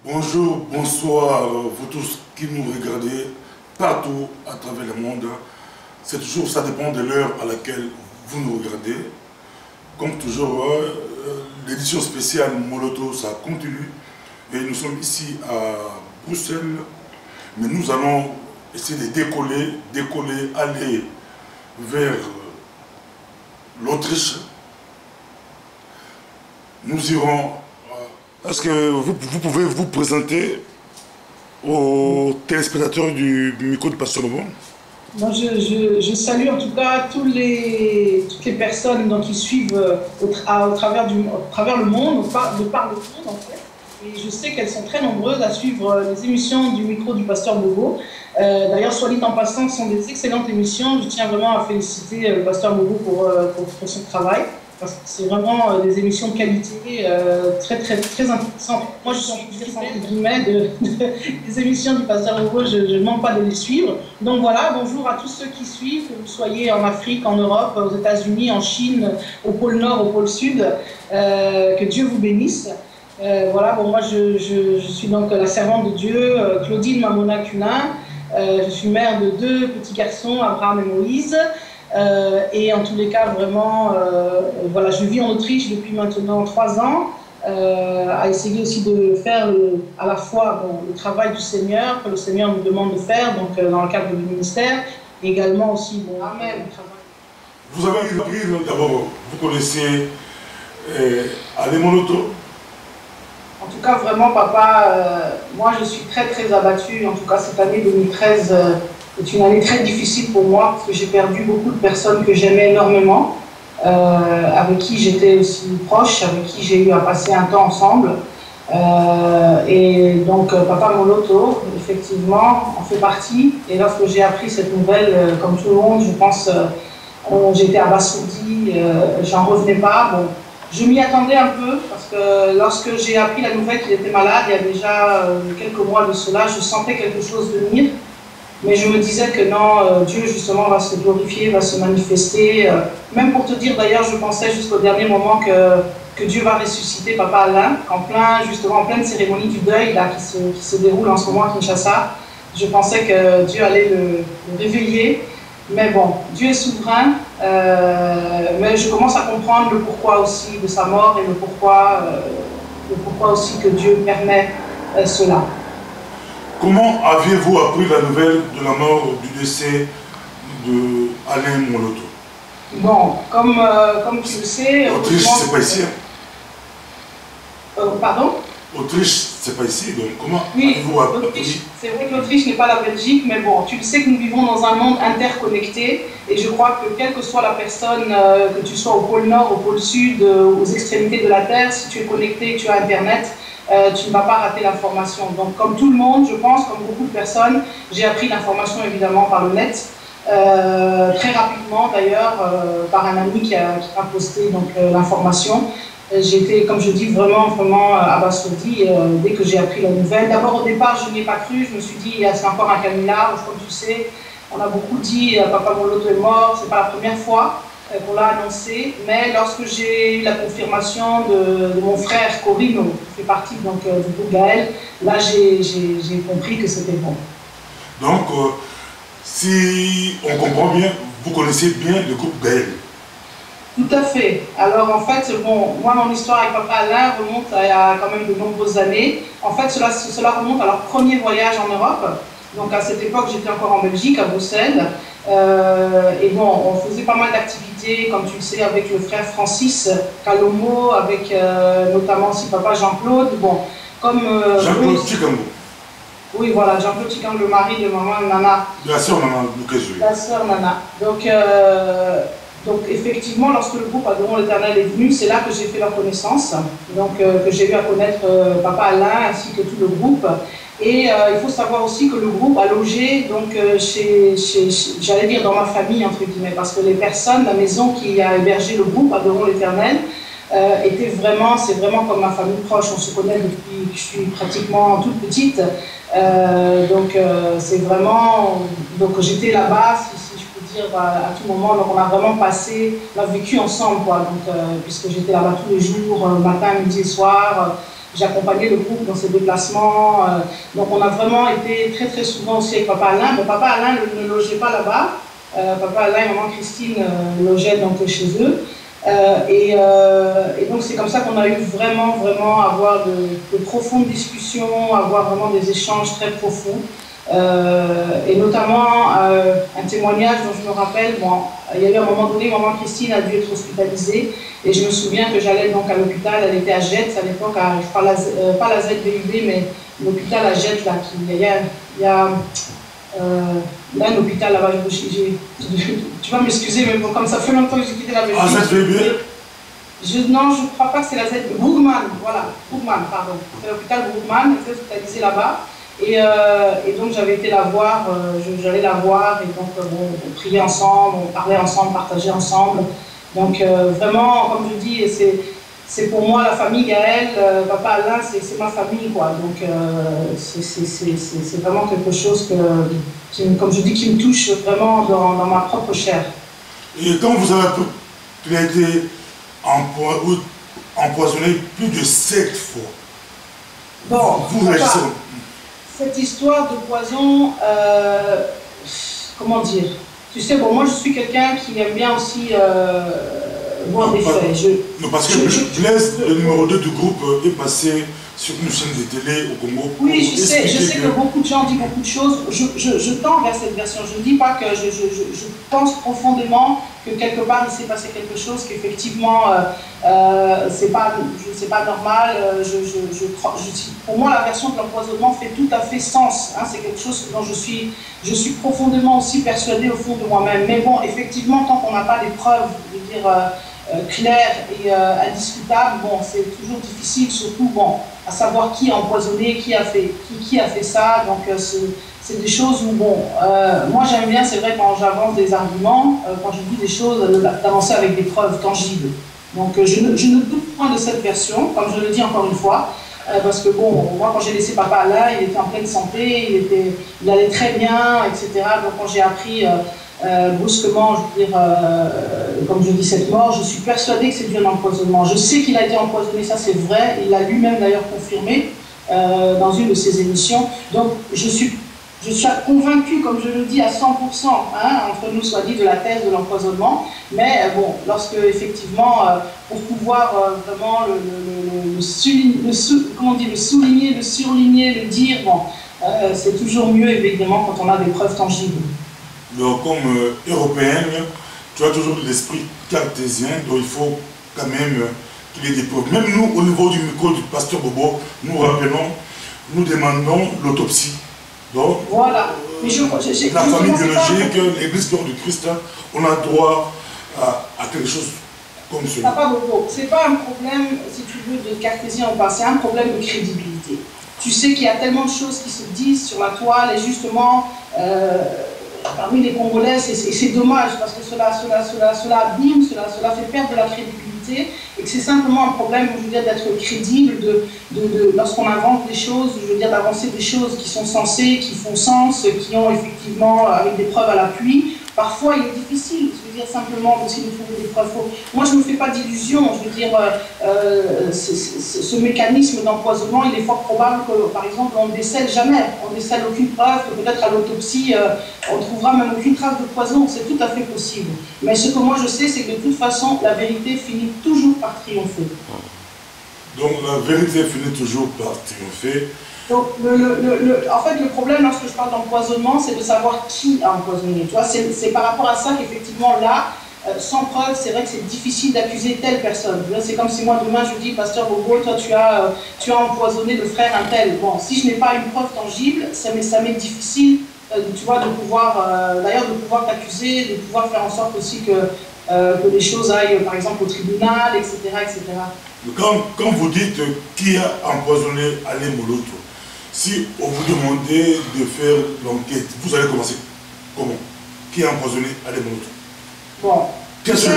Bonjour, bonsoir, vous tous qui nous regardez partout à travers le monde. C'est toujours, ça dépend de l'heure à laquelle vous nous regardez. Comme toujours, l'édition spéciale Moloto, ça continue. Et nous sommes ici à Bruxelles. Mais nous allons essayer de décoller, aller vers l'Autriche. Nous irons... Est-ce que vous pouvez vous présenter aux téléspectateurs du micro de Pasteur Lobo? Moi, je salue en tout cas toutes les personnes donc, qui suivent au travers le monde, de par le monde en fait. Et je sais qu'elles sont très nombreuses à suivre les émissions du micro du Pasteur Bobo. D'ailleurs, soit dit en passant, ce sont des excellentes émissions. Je tiens vraiment à féliciter le Pasteur Bobo pour son travail. Parce que c'est vraiment des émissions de qualité très intéressantes. Moi, je suis entre guillemets des émissions du Pasteur Bobo, je ne manque pas de les suivre. Donc voilà, bonjour à tous ceux qui suivent, que vous soyez en Afrique, en Europe, aux États-Unis, en Chine, au pôle Nord, au pôle Sud. Que Dieu vous bénisse. Voilà, bon, moi je suis donc la servante de Dieu, Claudine Mamona Cunin. Je suis mère de 2 petits garçons, Abraham et Moïse. Et en tous les cas, vraiment, voilà, je vis en Autriche depuis maintenant 3 ans, à essayer aussi de faire à la fois le travail du Seigneur, que le Seigneur nous demande de faire, donc dans le cadre du ministère, et également aussi, Amen, le travail. Vous avez appris, d'abord, vous connaissez Alain Moloto? En tout cas, vraiment, papa, moi je suis très abattue. En tout cas, cette année 2013 est une année très difficile pour moi parce que j'ai perdu beaucoup de personnes que j'aimais énormément, avec qui j'étais aussi proche, avec qui j'ai eu à passer un temps ensemble. Et donc, papa Moloto, effectivement, en fait partie. Et lorsque j'ai appris cette nouvelle, comme tout le monde, je pense, j'étais abasourdie, j'en revenais pas. Bon, je m'y attendais un peu parce que lorsque j'ai appris la nouvelle qu'il était malade, il y a déjà quelques mois de cela, je sentais quelque chose venir. Mais je me disais que non, Dieu justement va se glorifier, va se manifester. Même pour te dire d'ailleurs, je pensais jusqu'au dernier moment que Dieu va ressusciter papa Alain, justement en pleine cérémonie du deuil là, qui se déroule en ce moment à Kinshasa. Je pensais que Dieu allait le réveiller. Mais bon, Dieu est souverain, mais je commence à comprendre le pourquoi aussi de sa mort et le pourquoi aussi que Dieu permet cela. Comment aviez-vous appris la nouvelle de la mort, du décès de Alain Moloto? Bon, comme tu le sais... Autriche, c'est pas ici. Pardon? Autriche, c'est pas ici, donc comment oui, avez-vous appris? C'est vrai que l'Autriche n'est pas la Belgique, mais bon, tu le sais que nous vivons dans un monde interconnecté, et je crois que quelle que soit la personne, que tu sois au pôle Nord, au pôle Sud, aux extrémités de la Terre, si tu es connecté, tu as Internet, tu ne vas pas rater l'information. Donc comme tout le monde, je pense, comme beaucoup de personnes, j'ai appris l'information évidemment par le net, très rapidement d'ailleurs, par un ami qui a posté l'information. J'étais, comme je dis, vraiment abasourdie dès que j'ai appris la nouvelle. D'abord, au départ, je n'y ai pas cru. Je me suis dit, c'est encore un canular. Comme tu sais, on a beaucoup dit, papa Moloto est mort. C'est pas la première fois qu'on l'a annoncé. Mais lorsque j'ai eu la confirmation de mon frère Corino, qui fait partie donc, du groupe Gaël, là, j'ai compris que c'était bon. Donc, si on comprend bien, vous connaissez bien le groupe Gaël? Tout à fait. Alors en fait, bon, moi mon histoire avec papa Alain remonte à quand même de nombreuses années. En fait, cela remonte à leur premier voyage en Europe. Donc à cette époque, j'étais encore en Belgique, à Bruxelles. Et bon, on faisait pas mal d'activités, comme tu le sais, avec le frère Francis Calomo, avec notamment aussi papa Jean-Claude. Bon, comme Jean-Claude Chikambo. Oui, voilà, Jean-Claude Chikambo, le mari de maman Nana. De la sœur Nana, la sœur Nana. Donc effectivement, lorsque le groupe Adorons l'Éternel est venu, c'est là que j'ai fait leur connaissance, donc que j'ai eu à connaître papa Alain ainsi que tout le groupe. Et il faut savoir aussi que le groupe a logé donc j'allais dire dans ma famille entre guillemets, parce que les personnes, la maison qui a hébergé le groupe Adorons l'Éternel, c'est vraiment comme ma famille proche. On se connaît depuis que je suis pratiquement toute petite, c'est vraiment, donc j'étais là-bas. À tout moment, donc on a vraiment vécu ensemble, quoi. Donc, puisque j'étais là-bas tous les jours, matin, midi et soir, j'accompagnais le groupe dans ses déplacements. Donc on a vraiment été très très souvent aussi avec Papa Alain. Mais Papa Alain ne logeait pas là-bas. Papa Alain et Maman Christine logeaient donc chez eux. Et donc c'est comme ça qu'on a eu vraiment à avoir de profondes discussions, avoir vraiment des échanges très profonds. Et notamment un témoignage dont je me rappelle, bon, il y a eu un moment donné, Maman Christine a dû être hospitalisée et je me souviens que j'allais donc à l'hôpital, elle était à Jette à l'époque, pas la ZBUB mais l'hôpital à Jette, là, il y a là, un hôpital là-bas, tu vas m'excuser, mais bon, comme ça fait longtemps que j'ai quitté la Belgique. Ah, ZBUB? Non, je ne crois pas que c'est la ZBUB. Brugman, voilà, Brugman, pardon. C'est l'hôpital Brugman, elle était hospitalisée là-bas. Et donc j'avais été la voir, j'allais la voir, et donc on priait ensemble, on parlait ensemble, partageait ensemble. Donc vraiment, comme je dis, c'est pour moi la famille Gaël, Papa Alain, c'est ma famille, quoi. Donc c'est vraiment quelque chose comme je dis, qui me touche vraiment dans ma propre chair. Et quand vous avez appris qu'il a été empoisonné plus de 7 fois, bon, vous réagissez? Cette histoire de poison, comment dire? Tu sais, bon, moi je suis quelqu'un qui aime bien aussi voir des faits. Non, parce que Blaise, le numéro 2 du groupe, est passé sur une chaîne de télé au Congo. Oui, je sais que beaucoup de gens disent beaucoup de choses. Je tends vers cette version. Je ne dis pas que je pense profondément que quelque part il s'est passé quelque chose, qu'effectivement c'est pas normal. Pour moi, la version de l'empoisonnement fait tout à fait sens. Hein, c'est quelque chose dont je suis profondément aussi persuadée au fond de moi-même. Mais bon, effectivement, tant qu'on n'a pas des preuves, je veux dire, claires et indiscutables, bon, c'est toujours difficile, surtout bon, à savoir qui a empoisonné, qui a fait ça. Donc c'est des choses où, bon, moi j'aime bien, c'est vrai, quand j'avance des arguments, quand je dis des choses, d'avancer avec des preuves tangibles. Donc je ne doute point de cette version, comme je le dis encore une fois, parce que bon, moi quand j'ai laissé Papa là, il était en pleine santé, il allait très bien, etc. Donc quand j'ai appris brusquement, je veux dire, comme je dis, cette mort, je suis persuadée que c'est dû à un empoisonnement. Je sais qu'il a été empoisonné, ça c'est vrai, il l'a lui-même d'ailleurs confirmé dans une de ses émissions. Donc je suis convaincue, comme je le dis, à 100%, hein, entre nous soit dit, de la thèse de l'empoisonnement. Mais bon, lorsque effectivement, pour pouvoir vraiment le souligner, le surligner, le dire, bon, c'est toujours mieux évidemment quand on a des preuves tangibles. Donc, comme européenne, tu as toujours l'esprit cartésien, donc il faut quand même qu'il y ait des preuves. Même nous, au niveau du micro du pasteur Bobo, nous rappelons, nous demandons l'autopsie. Donc, voilà. Mais la famille biologique, l'Église du Christ, on a droit à quelque chose comme cela. Papa Bobo, ce n'est pas un problème, si tu veux, de cartésien ou pas, c'est un problème de crédibilité. Tu sais qu'il y a tellement de choses qui se disent sur la toile et justement, parmi les Congolais, et c'est dommage parce que cela abîme, cela fait perdre de la crédibilité et que c'est simplement un problème, je veux dire, d'être crédible, lorsqu'on invente des choses, je veux dire, d'avancer des choses qui sont sensées, qui font sens, qui ont effectivement, avec des preuves à l'appui. Parfois, il est difficile, je veux dire, simplement aussi de trouver des preuves. Moi, je ne me fais pas d'illusions, je veux dire, ce mécanisme d'empoisonnement, il est fort probable que, par exemple, on ne décèle jamais, on ne décèle aucune preuve, que peut-être à l'autopsie, on ne trouvera même aucune trace de poison, c'est tout à fait possible. Mais ce que moi je sais, c'est que de toute façon, la vérité finit toujours par triompher. Donc la vérité finit toujours par triompher. Donc, en fait, le problème lorsque je parle d'empoisonnement, c'est de savoir qui a empoisonné. Tu vois, c'est par rapport à ça qu'effectivement, là, sans preuve, c'est vrai que c'est difficile d'accuser telle personne. C'est comme si moi, demain, je dis, Pasteur Bobo, toi, tu as empoisonné le frère un tel. Bon, si je n'ai pas une preuve tangible, ça m'est difficile, tu vois, de pouvoir, d'ailleurs, de pouvoir t'accuser, de pouvoir faire en sorte aussi que les choses aillent, par exemple, au tribunal, etc., etc. Quand vous dites qui a empoisonné Alain Moloto, si on vous demandait de faire l'enquête, vous allez commencer comment? Qui a empoisonné Alain Moloto? Bon. Quelles sont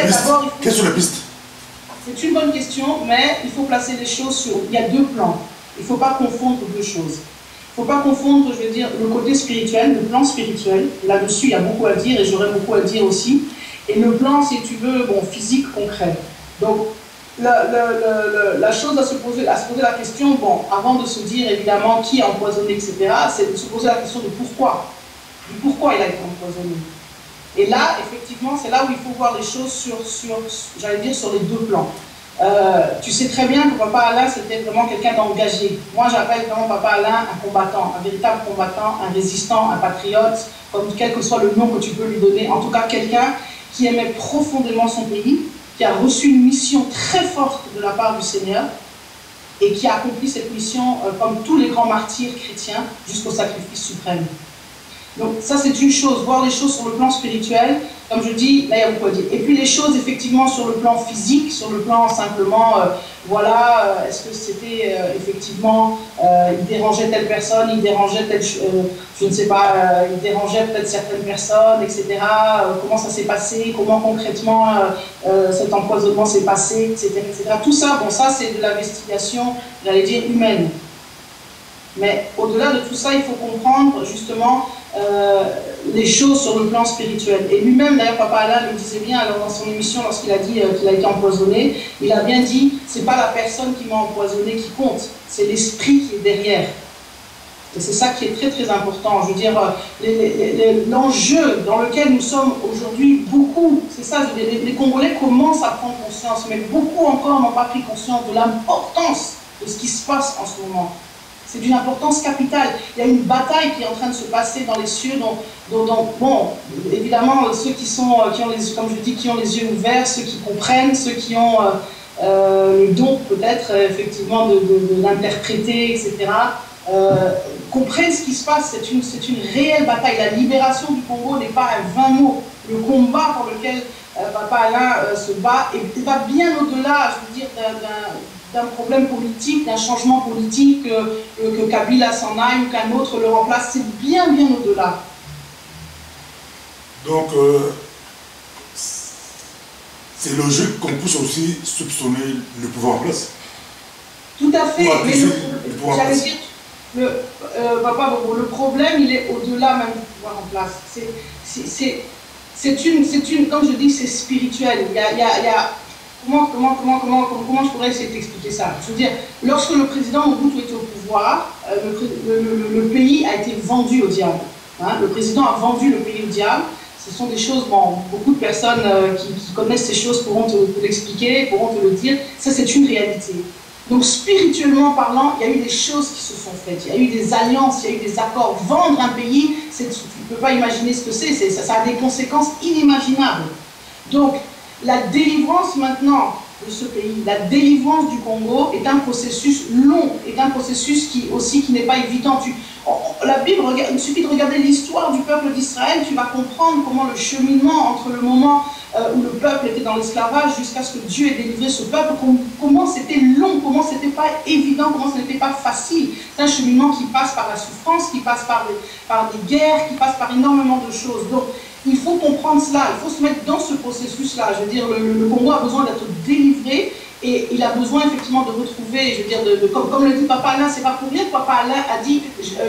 les pistes? C'est une bonne question, mais il faut placer les choses sur... Il y a deux plans. Il ne faut pas confondre deux choses. Il ne faut pas confondre, je veux dire, le côté spirituel, le plan spirituel. Là-dessus, il y a beaucoup à dire et j'aurais beaucoup à dire aussi. Et le plan, si tu veux, bon, physique, concret. Donc, la chose à se poser la question, bon, avant de se dire évidemment qui a empoisonné, etc., c'est de se poser la question de pourquoi. Du pourquoi il a été empoisonné. Et là, effectivement, c'est là où il faut voir les choses j'allais dire, sur les deux plans. Tu sais très bien que Papa Alain, c'était vraiment quelqu'un d'engagé. Moi, j'appelle vraiment Papa Alain un combattant, un véritable combattant, un résistant, un patriote, comme quel que soit le nom que tu peux lui donner. En tout cas, quelqu'un qui aimait profondément son pays, qui a reçu une mission très forte de la part du Seigneur et qui a accompli cette mission comme tous les grands martyrs chrétiens jusqu'au sacrifice suprême. Donc ça, c'est une chose, voir les choses sur le plan spirituel, comme je dis, là il y a beaucoup à dire. Et puis les choses effectivement sur le plan physique, sur le plan simplement, voilà, est-ce que c'était effectivement, il dérangeait telle personne, il dérangeait telle, je ne sais pas, il dérangeait peut-être certaines personnes, etc. Comment ça s'est passé, comment concrètement cet empoisonnement s'est passé, etc., etc. Tout ça, bon, ça c'est de l'investigation, j'allais dire, humaine. Mais au-delà de tout ça, il faut comprendre justement les choses sur le plan spirituel. Et lui-même, d'ailleurs, Papa Alain le disait bien alors dans son émission, lorsqu'il a dit qu'il a été empoisonné, il a bien dit, c'est pas la personne qui m'a empoisonné qui compte, c'est l'esprit qui est derrière. Et c'est ça qui est très très important. Je veux dire, l'enjeu dans lequel nous sommes aujourd'hui, beaucoup, c'est ça, je veux dire, les Congolais commencent à prendre conscience, mais beaucoup encore n'ont pas pris conscience de l'importance de ce qui se passe en ce moment. C'est d'une importance capitale. Il y a une bataille qui est en train de se passer dans les cieux, bon, évidemment, ceux qui ont les, comme je dis, qui ont les yeux ouverts, ceux qui comprennent, ceux qui ont le don peut-être, effectivement, de l'interpréter, etc., comprennent ce qui se passe. C'est une réelle bataille. La libération du Congo n'est pas un vain mot. Le combat pour lequel Papa Alain se bat et va bien au-delà, je veux dire, d'un problème politique, d'un changement politique, que Kabila s'en aille ou qu'un autre le remplace, c'est bien au-delà. Donc, c'est logique qu'on puisse aussi soupçonner le pouvoir en place. Tout à fait, mais j'allais dire, le problème, il est au-delà même du pouvoir en place. Comme je dis, c'est spirituel. Il y a Comment je pourrais essayer d'expliquer ça? Je veux dire, lorsque le président Mobutu était au pouvoir, le pays a été vendu au diable. Hein? Le président a vendu le pays au diable. Ce sont des choses, bon, beaucoup de personnes qui connaissent ces choses pourront te l'expliquer, pourront te le dire. Ça, c'est une réalité. Donc, spirituellement parlant, il y a eu des choses qui se sont faites. Il y a eu des alliances, il y a eu des accords. Vendre un pays, tu ne peux pas imaginer ce que c'est. Ça a des conséquences inimaginables. Donc, la délivrance maintenant de ce pays, la délivrance du Congo est un processus long, est un processus qui n'est pas évident. La Bible, il suffit de regarder l'histoire du peuple d'Israël, tu vas comprendre comment le cheminement entre le moment où le peuple était dans l'esclavage jusqu'à ce que Dieu ait délivré ce peuple, comment c'était long, comment c'était pas évident, comment ce n'était pas facile. C'est un cheminement qui passe par la souffrance, qui passe par des guerres, qui passe par énormément de choses. Donc, il faut comprendre cela, il faut se mettre dans ce processus-là. Je veux dire, le Congo a besoin d'être délivré et il a besoin effectivement de retrouver, je veux dire, comme le dit Papa Alain, c'est pas pour rien que Papa Alain a dit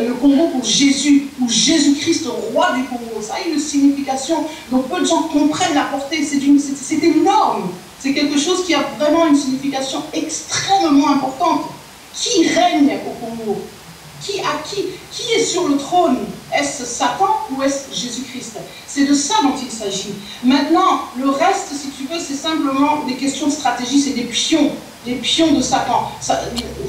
le Congo pour Jésus, ou Jésus-Christ, roi du Congo. Ça a une signification dont peu de gens comprennent la portée, c'est énorme. C'est quelque chose qui a vraiment une signification extrêmement importante. Qui règne au Congo? Qui est sur le trône? Est-ce Satan ou est-ce Jésus-Christ? C'est de ça dont il s'agit. Maintenant, le reste, si tu veux, c'est simplement des questions de stratégie, c'est des pions de Satan. Ça,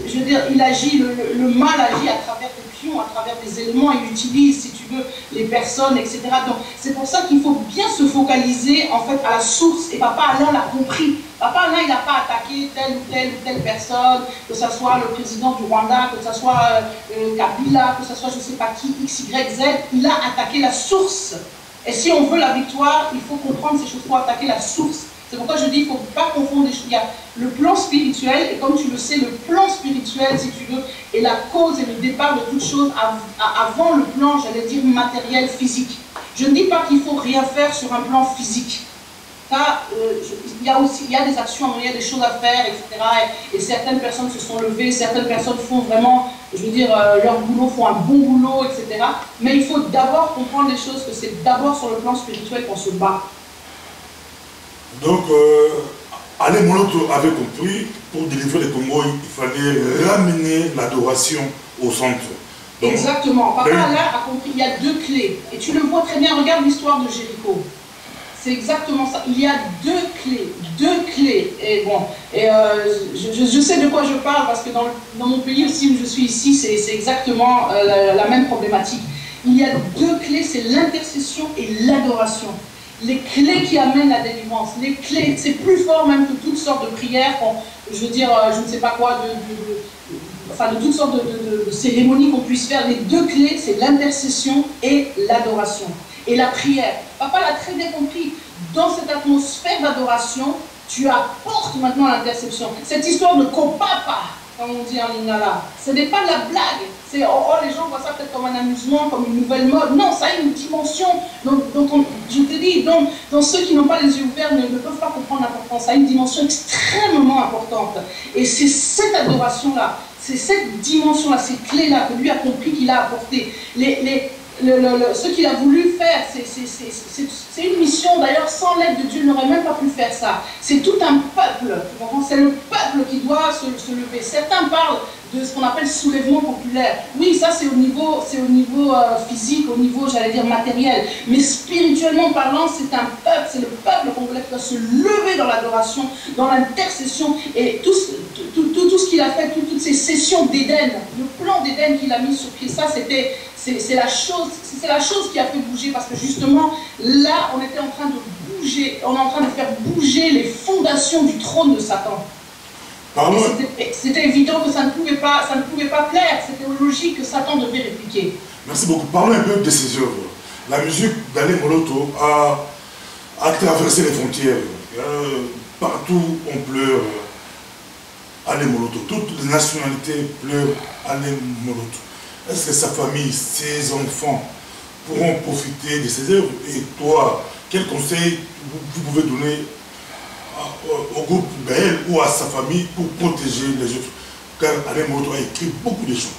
je veux dire, il agit, le mal agit à travers des pions, à travers des éléments, il utilise, si tu veux, les personnes, etc. Donc, c'est pour ça qu'il faut bien se focaliser, en fait, à la source. Et Papa Alain l'a compris. Papa Alain, il n'a pas attaqué telle ou telle personne, que ce soit le président du Rwanda, que ce soit Kabila, que ce soit je ne sais pas qui, X, Y, Z. Il a attaqué la source. Et si on veut la victoire, il faut comprendre ces choses, il faut attaquer la source. C'est pourquoi je dis qu'il ne faut pas confondre les choses. Il y a le plan spirituel, et comme tu le sais, le plan spirituel, si tu veux, est la cause et le départ de toute chose avant le plan, j'allais dire, matériel, physique. Je ne dis pas qu'il ne faut rien faire sur un plan physique. Il y a des actions, il y a des choses à faire, etc. Et certaines personnes se sont levées, certaines personnes font vraiment, je veux dire, leur boulot, font un bon boulot, etc. Mais il faut d'abord comprendre les choses, que c'est d'abord sur le plan spirituel qu'on se bat. Donc, Alain Moloto avait compris, pour délivrer le Congo, il fallait ramener l'adoration au centre. Donc, exactement. Papa Alain a compris, il y a deux clés. Et tu le vois très bien, regarde l'histoire de Jéricho. C'est exactement ça. Il y a deux clés. Deux clés. Et bon, je sais de quoi je parle parce que dans mon pays aussi où je suis ici, c'est exactement la même problématique. Il y a deux clés, c'est l'intercession et l'adoration. Les clés qui amènent la délivrance. Les clés, c'est plus fort même que toutes sortes de prières. Je veux dire, je ne sais pas quoi, enfin de toutes sortes de cérémonies qu'on puisse faire. Les deux clés, c'est l'intercession et l'adoration. Et la prière. Papa l'a très bien compris. Dans cette atmosphère d'adoration, tu apportes maintenant l'interception. Cette histoire de copapa, comme on dit en lingala, ce n'est pas de la blague. C'est les gens voient ça peut-être comme un amusement, comme une nouvelle mode. Non, ça a une dimension. Je te dis, donc ceux qui n'ont pas les yeux ouverts ne peuvent pas comprendre l'importance. Ça a une dimension extrêmement importante. Et c'est cette adoration-là, c'est cette dimension-là, ces clés-là que lui a compris qu'il a apporté. Ce qu'il a voulu faire, c'est une mission, d'ailleurs, sans l'aide de Dieu, il n'aurait même pas pu faire ça. C'est tout un peuple, c'est le peuple qui doit se lever. Certains parlent de ce qu'on appelle soulèvement populaire. Oui, ça c'est au niveau physique, au niveau, j'allais dire, matériel. Mais spirituellement parlant, c'est un peuple, c'est le peuple congolais qui doit se lever dans l'adoration, dans l'intercession. Et tout ce qu'il a fait, toutes ces sessions d'Éden, le plan d'Éden qu'il a mis sur pied, ça c'est la chose qui a fait bouger, parce que justement, là, on était en train de bouger, on est en train de faire bouger les fondations du trône de Satan. C'était évident que ça ne pouvait pas plaire, c'était logique que Satan devait répliquer. Merci beaucoup. Parlons un peu de ces œuvres. La musique d'Alain Moloto a traversé les frontières. Partout on pleure Alain Moloto. Toutes les nationalités pleurent Alain Moloto. Est-ce que sa famille, ses enfants pourront profiter de ces œuvres? Et toi, quel conseil vous pouvez donner au groupe Gaël ou à sa famille pour protéger les autres? Car Alain Moloto a écrit beaucoup de chants.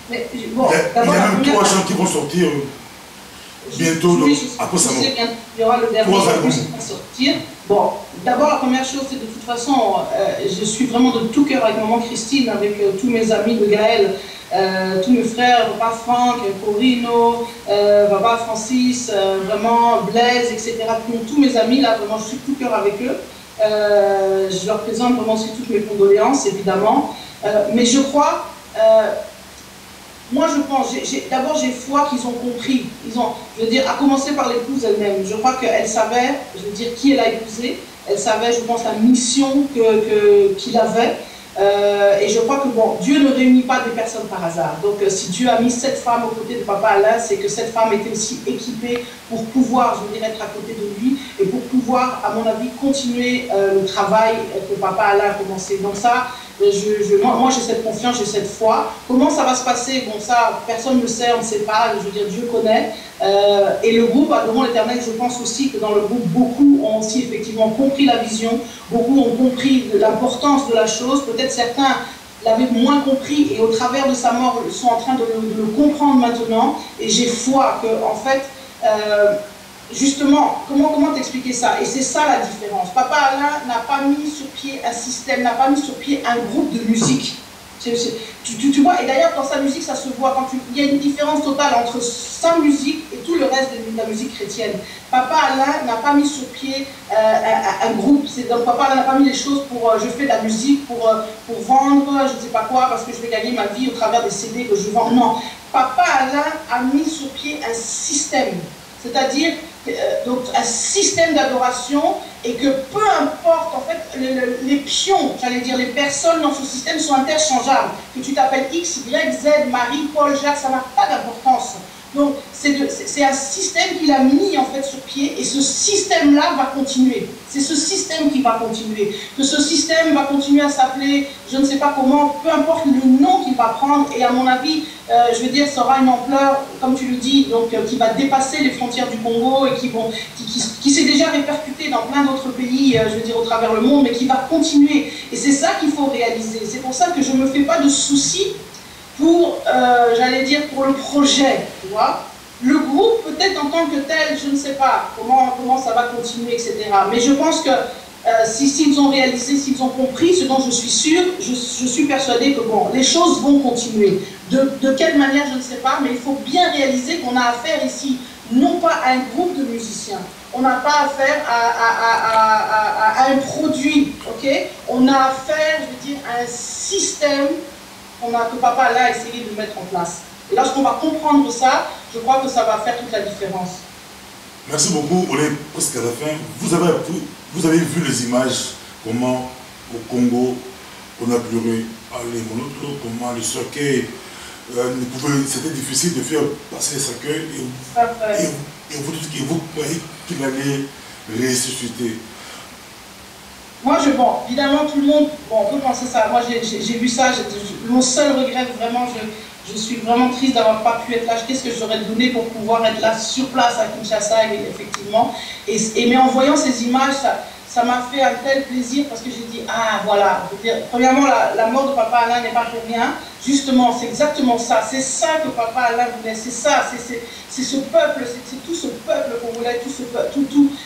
Mais, bon, il y a même 3 chants qui vont sortir bientôt après sa mort. Il y aura le dernier qui va sortir. Bon, d'abord la première chose, c'est de toute façon, je suis vraiment de tout cœur avec maman Christine, avec tous mes amis de Gaël, tous mes frères, papa Franck, Corino, papa Francis, vraiment Blaise, etc. Tous mes amis, là, vraiment, je suis de tout cœur avec eux. Je leur présente vraiment aussi toutes mes condoléances, évidemment. Mais je crois, moi je pense, d'abord j'ai foi qu'ils ont compris. Je veux dire, à commencer par l'épouse elle-même. Je crois qu'elle savait, je veux dire, qui elle a épousé. Elle savait, je pense, la mission qu'il avait. Et je crois que bon, Dieu ne réunit pas des personnes par hasard. Donc si Dieu a mis cette femme aux côtés de papa Alain, c'est que cette femme était aussi équipée pour pouvoir, je veux dire, être à côté de lui et pour pouvoir, à mon avis, continuer le travail que papa Alain a commencé. Donc ça, moi j'ai cette confiance, j'ai cette foi. Comment ça va se passer? Bon, ça, personne ne sait, on ne sait pas, je veux dire, Dieu connaît. Et le groupe, Adorons l'Éternel, je pense aussi que dans le groupe, beaucoup ont aussi effectivement compris la vision, beaucoup ont compris l'importance de la chose. Peut-être certains l'avaient moins compris et au travers de sa mort, ils sont en train de le comprendre maintenant. Et j'ai foi que, en fait, justement, comment t'expliquer ça? Et c'est ça la différence. Papa Alain n'a pas mis sur pied un système, n'a pas mis sur pied un groupe de musique. Tu vois, et d'ailleurs dans sa musique ça se voit, il y a une différence totale entre sa musique et tout le reste de la musique chrétienne. Papa Alain n'a pas mis sur pied un groupe, donc Papa Alain n'a pas mis les choses pour je fais de la musique pour vendre, je ne sais pas quoi, parce que je vais gagner ma vie au travers des CD que je vends. Non, Papa Alain a mis sur pied un système, c'est-à-dire donc un système d'adoration, et que peu importe, en fait, les pions, j'allais dire, les personnes dans ce système sont interchangeables. Que tu t'appelles X, Y, Z, Marie, Paul, Jacques, ça n'a pas d'importance. Donc, c'est un système qu'il a mis, en fait, sur pied, et ce système-là va continuer. C'est ce système qui va continuer. Que ce système va continuer à s'appeler, je ne sais pas comment, peu importe le nom qu'il va prendre, et à mon avis, je veux dire, ça aura une ampleur, comme tu le dis, donc, qui va dépasser les frontières du Congo, et qui s'est déjà répercuté dans plein d'autres pays, je veux dire, au travers le monde, mais qui va continuer. Et c'est ça qu'il faut réaliser. C'est pour ça que je ne me fais pas de soucis pour, j'allais dire, pour le projet, tu vois. Le groupe, peut-être en tant que tel, je ne sais pas comment ça va continuer, etc. Mais je pense que s'ils ont réalisé, s'ils ont compris, ce dont je suis sûre, je suis persuadée que bon, les choses vont continuer. De quelle manière, je ne sais pas, mais il faut bien réaliser qu'on a affaire ici, non pas à un groupe de musiciens, on n'a pas affaire à un produit, ok? On a affaire, je veux dire, à un système que Papa Allah a essayé de mettre en place. Et lorsqu'on va comprendre ça, je crois que ça va faire toute la différence. Merci beaucoup, on est presque à la fin. Vous avez vu les images, comment au Congo, on a pleuré à l'Émonoto, comment le cercueil, c'était difficile de faire passer le cercueil et vous croyez qu'il allait ressusciter. Moi, bon, évidemment, tout le monde, bon, on peut penser ça. Moi, j'ai vu ça. Mon seul regret, vraiment, je suis vraiment triste d'avoir pas pu être là. Qu'est-ce que j'aurais donné pour pouvoir être là sur place à Kinshasa, effectivement. Mais en voyant ces images, ça m'a fait un tel plaisir parce que j'ai dit, ah voilà, je veux dire, premièrement, la mort de Papa Alain n'est pas pour rien. Justement, c'est exactement ça. C'est ça que Papa Alain voulait. C'est ça, c'est ce peuple, c'est tout ce peuple qu'on voulait,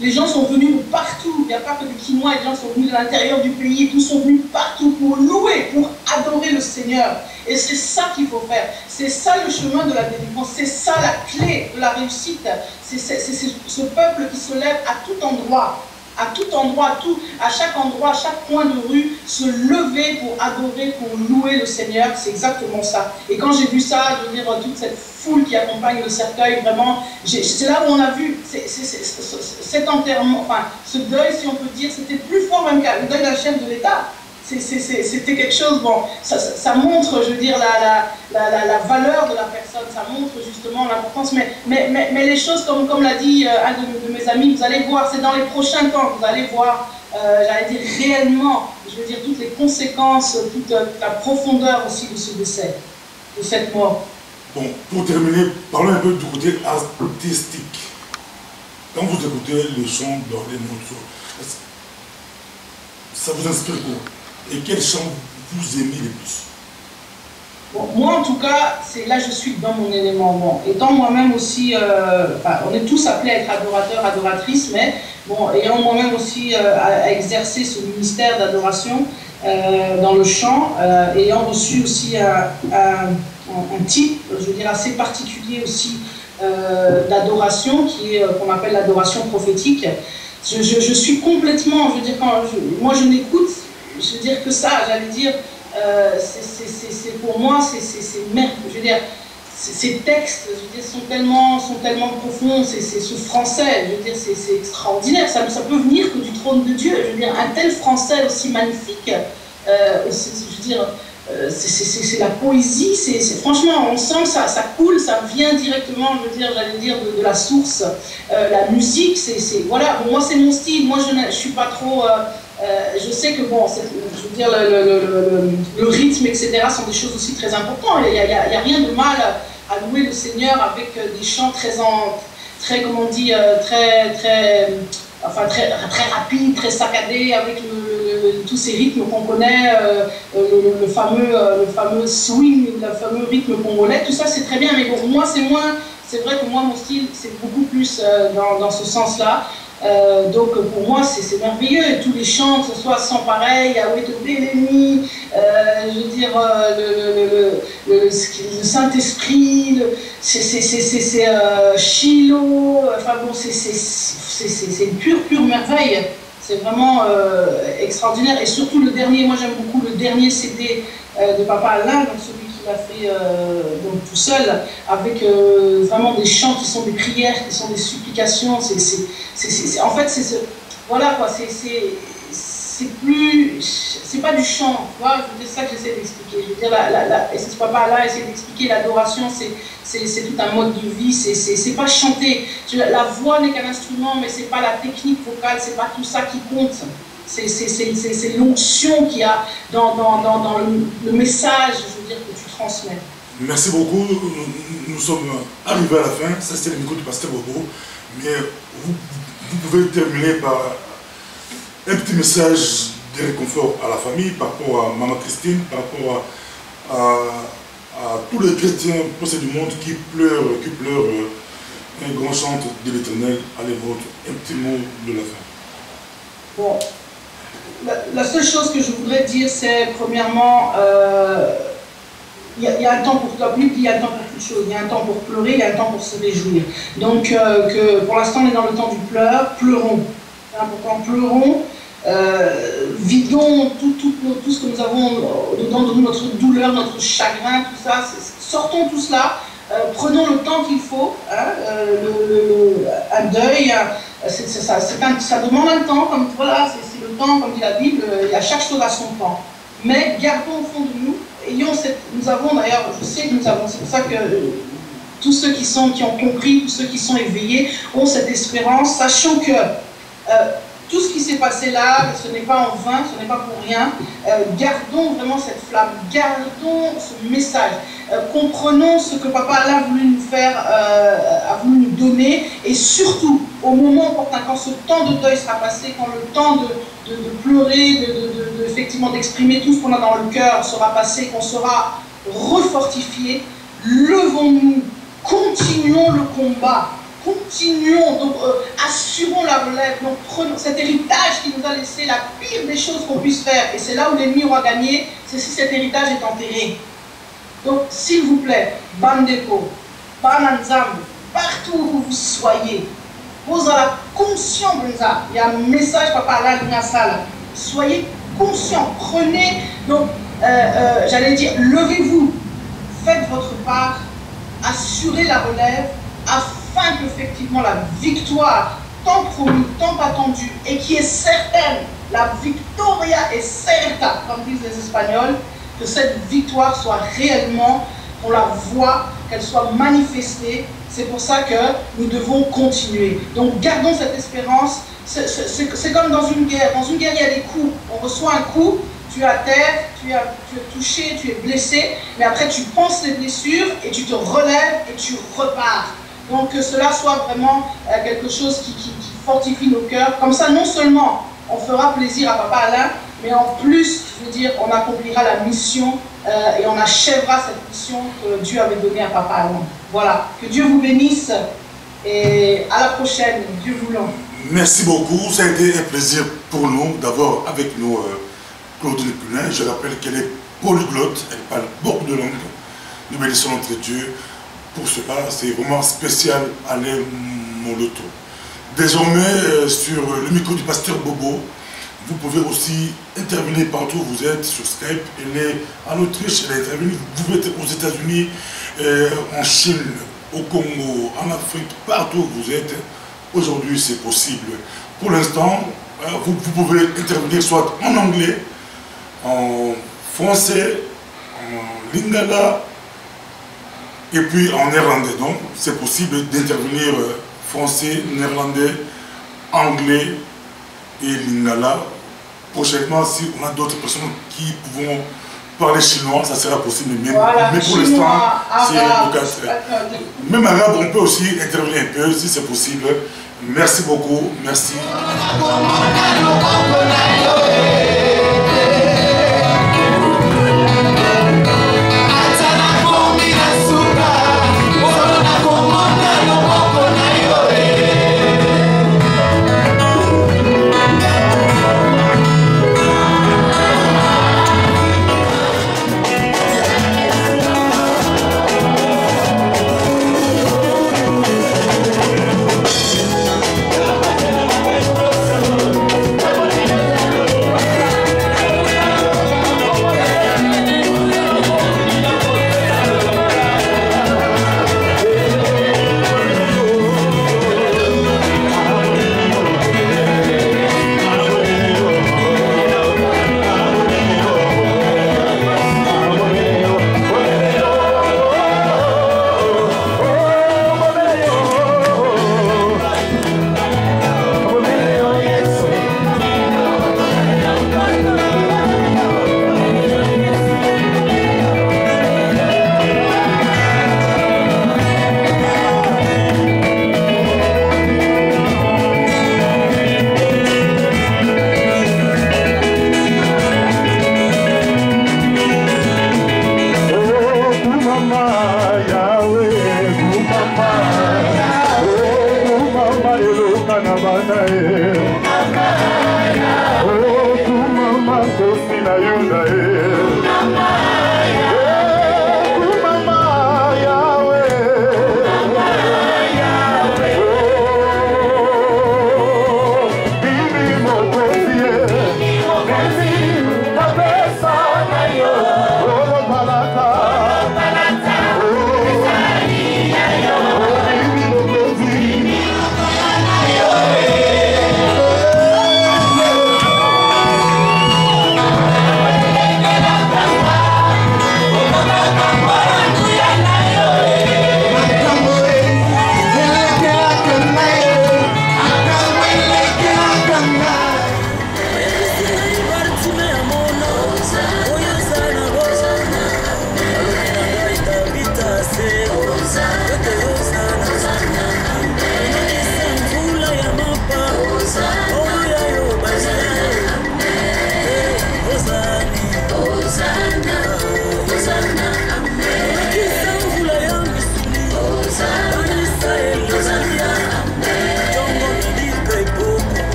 les gens sont venus de partout. Il n'y a pas que des Quinois, les gens sont venus de l'intérieur du pays, tous sont venus partout pour louer, pour adorer le Seigneur. Et c'est ça qu'il faut faire. C'est ça le chemin de la délivrance. C'est ça la clé de la réussite. C'est ce peuple qui se lève à tout endroit. À tout endroit, à chaque endroit, à chaque coin de rue, se lever pour adorer, pour louer le Seigneur, c'est exactement ça. Et quand j'ai vu ça, je veux dire, toute cette foule qui accompagne le cercueil, vraiment, c'est là où on a vu cet enterrement, enfin, ce deuil, si on peut dire, c'était plus fort même que le deuil d'un chef de l'État. C'était quelque chose, bon, ça montre, je veux dire, la valeur de la personne, ça montre justement l'importance, mais les choses, comme l'a dit un de mes amis, vous allez voir, c'est dans les prochains temps, vous allez voir, j'allais dire réellement, je veux dire, toutes les conséquences, toute la profondeur aussi de ce décès, de cette mort. Bon, pour terminer, parlons un peu du côté artistique. Quand vous écoutez le chant dans les morceaux, ça vous inspire quoi? Et quel chant vous aimez le plus? Bon, moi, en tout cas, là, je suis dans mon élément. Bon, étant moi-même aussi, on est tous appelés à être adorateurs, adoratrices, mais bon, ayant moi-même aussi à exercer ce ministère d'adoration dans le chant, ayant reçu aussi un type, je veux dire, assez particulier aussi d'adoration, qu'on appelle l'adoration prophétique. Je suis complètement, je veux dire, moi je n'écoute, je veux dire que ça, j'allais dire, pour moi, je veux dire, ces textes, je veux dire, sont tellement profonds, c'est ce français, je veux dire, c'est extraordinaire, ça peut venir que du trône de Dieu, je veux dire, un tel français aussi magnifique, je veux dire, c'est la poésie, franchement, on sent que ça coule, ça vient directement, je veux dire, j'allais dire, de la source. La musique, voilà, bon, moi c'est mon style, moi je suis pas trop, je sais que bon, je veux dire, le rythme, etc. sont des choses aussi très importantes, il n'y a rien de mal à louer le Seigneur avec des chants très comment on dit, très rapide, très saccadé, avec tous ces rythmes qu'on connaît, le fameux swing, le fameux rythme congolais, tout ça c'est très bien, mais bon, moi c'est vrai que moi mon style c'est beaucoup plus dans ce sens-là. Donc pour moi c'est merveilleux, et tous les chants, que ce soit Sans Pareil, Yahweh te bénit, je veux dire le Saint-Esprit, c'est Shiloh, enfin bon c'est une pure merveille, c'est vraiment extraordinaire. Et surtout le dernier, moi j'aime beaucoup le dernier CD de Papa Alain, donc celui qu'il a fait donc tout seul, avec vraiment des chants qui sont des prières, qui sont des supplications. En fait, voilà quoi, c'est pas du chant, tu vois, c'est ça que j'essaie d'expliquer. Je veux dire, et c'est ce Papa-là essaie d'expliquer, l'adoration, c'est tout un mode de vie, c'est pas chanter. La voix n'est qu'un instrument, mais c'est pas la technique vocale, c'est pas tout ça qui compte. C'est l'onction qu'il y a dans le message, je veux dire, que tu transmets. Merci beaucoup. Nous sommes arrivés à la fin. Ça, c'était le micro du pasteur Bobo. Mais vous pouvez terminer par un petit message de réconfort à la famille, par rapport à Maman Christine, par rapport à tous les chrétiens du monde qui pleurent un grand chant de l'Éternel. Allez, votre un petit mot de la fin. Bon, la seule chose que je voudrais dire, c'est premièrement, il y a un temps pour la Bible, il y a un temps pour toute chose. Il y a un temps pour pleurer, il y a un temps pour se réjouir. Donc, que pour l'instant, on est dans le temps du pleur, pleurons. C'est important, pleurons. Vidons tout ce que nous avons dedans de nous, notre douleur, notre chagrin, tout ça. Sortons tout cela. Prenons le temps qu'il faut. Hein, un deuil, ça demande un temps. Comme voilà, c'est le temps, comme dit la Bible. Il y a chaque chose à son temps. Mais gardons au fond de nous. Nous avons d'ailleurs, je sais que nous avons, c'est pour ça que tous ceux qui ont compris, tous ceux qui sont éveillés ont cette espérance, sachant que tout ce qui s'est passé là, ce n'est pas en vain, ce n'est pas pour rien. Gardons vraiment cette flamme, gardons ce message, comprenons ce que Papa Alain a voulu nous faire, a voulu nous donner, et surtout, au moment opportun, quand ce temps de deuil sera passé, quand le temps de pleurer, effectivement d'exprimer tout ce qu'on a dans le cœur sera passé, qu'on sera refortifié, levons-nous, continuons le combat. Continuons, donc assurons la relève, donc prenons cet héritage qui nous a laissé la pire des choses qu'on puisse faire, et c'est là où l'ennemi aura gagné, c'est si cet héritage est enterré. Donc s'il vous plaît, Bandeko, Bananzam, partout où vous soyez, vous avez conscient, il y a un message, Papa Alain Salle, soyez conscients, prenez, donc j'allais dire, levez-vous, faites votre part, assurez la relève, afin qu'effectivement la victoire, tant promise, tant attendue, et qui est certaine, la victoria est certa, comme disent les Espagnols, que cette victoire soit réellement, qu'on la voit, qu'elle soit manifestée. C'est pour ça que nous devons continuer. Donc gardons cette espérance. C'est comme dans une guerre. Dans une guerre, il y a des coups. On reçoit un coup, tu es à terre, tu es touché, tu es blessé, mais après tu penses les blessures et tu te relèves et tu repars. Donc que cela soit vraiment quelque chose qui fortifie nos cœurs. Comme ça, non seulement on fera plaisir à Papa Alain, mais en plus, je veux dire, on accomplira la mission et on achèvera cette mission que Dieu avait donnée à Papa Alain. Voilà, que Dieu vous bénisse et à la prochaine, Dieu voulant. Merci beaucoup, ça a été un plaisir pour nous d'avoir avec nous Claudine Pulin. Je rappelle qu'elle est polyglotte, elle parle beaucoup de langues. Nous bénissons notre Dieu. Pour cela, c'est vraiment spécial Alain Moloto. Désormais, sur le micro du pasteur Bobo, vous pouvez aussi intervenir partout où vous êtes, sur Skype. Elle est en Autriche, elle est intervenue. Vous pouvez être aux États-Unis, en Chine, au Congo, en Afrique, partout où vous êtes. Aujourd'hui, c'est possible. Pour l'instant, vous pouvez intervenir soit en anglais, en français, en lingala, et puis en néerlandais. Donc, c'est possible d'intervenir français, néerlandais, anglais et lingala. Prochainement, si on a d'autres personnes qui vont parler chinois, ça sera possible. Voilà, mais pour l'instant, c'est le cas. Même arabe, on peut aussi intervenir un peu si c'est possible. Merci beaucoup. Merci.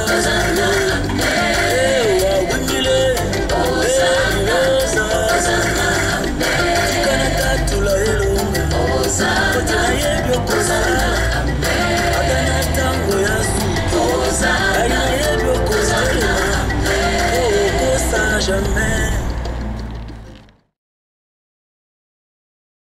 Osa,